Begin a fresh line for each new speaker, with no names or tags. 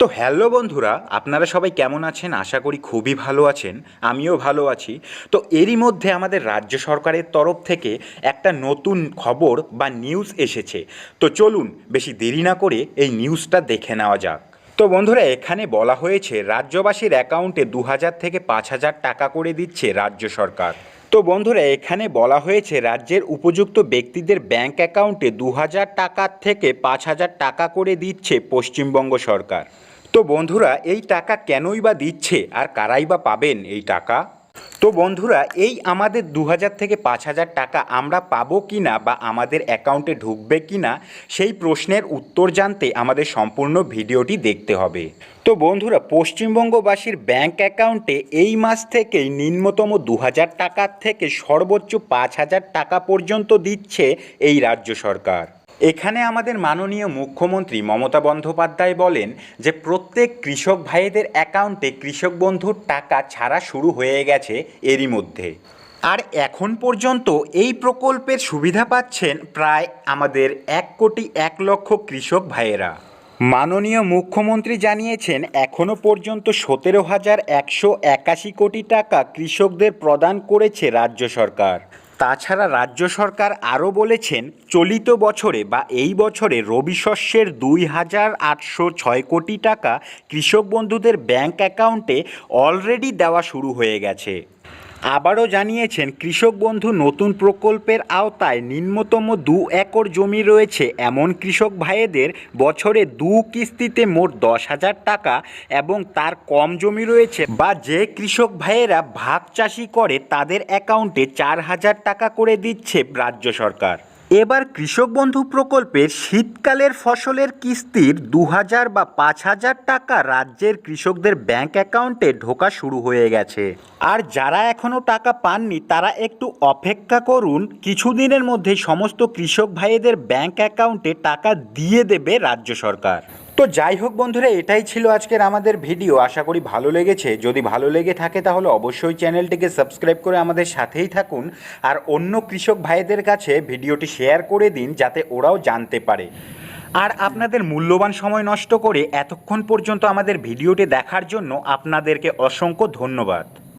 তো হ্যালো বন্ধুরা, আপনারা সবাই কেমন আছেন? আশা করি খুবই ভালো আছেন। আমিও ভালো আছি। তো এরই মধ্যে আমাদের রাজ্য সরকারের তরফ থেকে একটা নতুন খবর বা নিউজ এসেছে। তো চলুন বেশি দেরি না করে এই নিউজটা দেখে নেওয়া যাক। তো বন্ধুরা, এখানে বলা হয়েছে রাজ্যবাসীর অ্যাকাউন্টে ২,০০০ থেকে ৫,০০০ টাকা করে দিচ্ছে রাজ্য সরকার। তো বন্ধুরা, এখানে বলা হয়েছে রাজ্যের উপযুক্ত ব্যক্তিদের ব্যাংক অ্যাকাউন্টে ২,০০০ টাকার থেকে ৫,০০০ টাকা করে দিচ্ছে পশ্চিমবঙ্গ সরকার। তো বন্ধুরা, এই টাকা কেনই বা দিচ্ছে আর কারাই বা পাবেন এই টাকা? তো বন্ধুরা, এই আমাদের ২,০০০ থেকে ৫,০০০ টাকা আমরা পাবো কি না বা আমাদের অ্যাকাউন্টে ঢুকবে কি না, সেই প্রশ্নের উত্তর জানতে আমাদের সম্পূর্ণ ভিডিওটি দেখতে হবে। তো বন্ধুরা, পশ্চিমবঙ্গবাসীর ব্যাংক অ্যাকাউন্টে এই মাস থেকেই নিম্নতম ২,০০০ টাকার থেকে সর্বোচ্চ ৫,০০০ টাকা পর্যন্ত দিচ্ছে এই রাজ্য সরকার। এখানে আমাদের মাননীয় মুখ্যমন্ত্রী মমতা বন্দ্যোপাধ্যায় বলেন যে প্রত্যেক কৃষক ভাইদের অ্যাকাউন্টে কৃষক বন্ধুর টাকা ছাড়া শুরু হয়ে গেছে এরই মধ্যে। আর এখন পর্যন্ত এই প্রকল্পের সুবিধা পাচ্ছেন প্রায় আমাদের ১,০১,০০,০০০ কৃষক ভাইয়েরা। মাননীয় মুখ্যমন্ত্রী জানিয়েছেন এখনও পর্যন্ত ১৭,১৮১ কোটি টাকা কৃষকদের প্রদান করেছে রাজ্য সরকার। তাছাড়া রাজ্য সরকার আরও বলেছেন চলিত বছরে বা এই বছরে রবি শস্যের ২,৮০৬ কোটি টাকা কৃষক বন্ধুদের ব্যাংক অ্যাকাউন্টে অলরেডি দেওয়া শুরু হয়ে গেছে। আবারও জানিয়েছেন কৃষক বন্ধু নতুন প্রকল্পের আওতায় নিম্নতম ২ একর জমি রয়েছে এমন কৃষক ভাইদের বছরে ২ কিস্তিতে মোট ১০,০০০ টাকা এবং তার কম জমি রয়েছে বা যে কৃষক ভাইয়েরা ভাগ চাষি করে তাদের অ্যাকাউন্টে ৪,০০০ টাকা করে দিচ্ছে রাজ্য সরকার। এবার কৃষক বন্ধু প্রকল্পের শীতকালের ফসলের কিস্তির ২,০০০ বা ৫,০০০ টাকা রাজ্যের কৃষকদের ব্যাংক অ্যাকাউন্টে ঢোকা শুরু হয়ে গেছে। আর যারা এখনও টাকা পাননি তারা একটু অপেক্ষা করুন, কিছুদিনের মধ্যেই সমস্ত কৃষক ভাইদের ব্যাংক অ্যাকাউন্টে টাকা দিয়ে দেবে রাজ্য সরকার। তো যাই হোক বন্ধুরা, এটাই ছিল আজকের আমাদের ভিডিও। আশা করি ভালো লেগেছে। যদি ভালো লেগে থাকে তাহলে অবশ্যই চ্যানেলটিকে সাবস্ক্রাইব করে আমাদের সাথেই থাকুন আর অন্য কৃষক ভাইদের কাছে ভিডিওটি শেয়ার করে দিন যাতে ওরাও জানতে পারে। আর আপনাদের মূল্যবান সময় নষ্ট করে এতক্ষণ পর্যন্ত আমাদের ভিডিওটি দেখার জন্য আপনাদেরকে অসংখ্য ধন্যবাদ।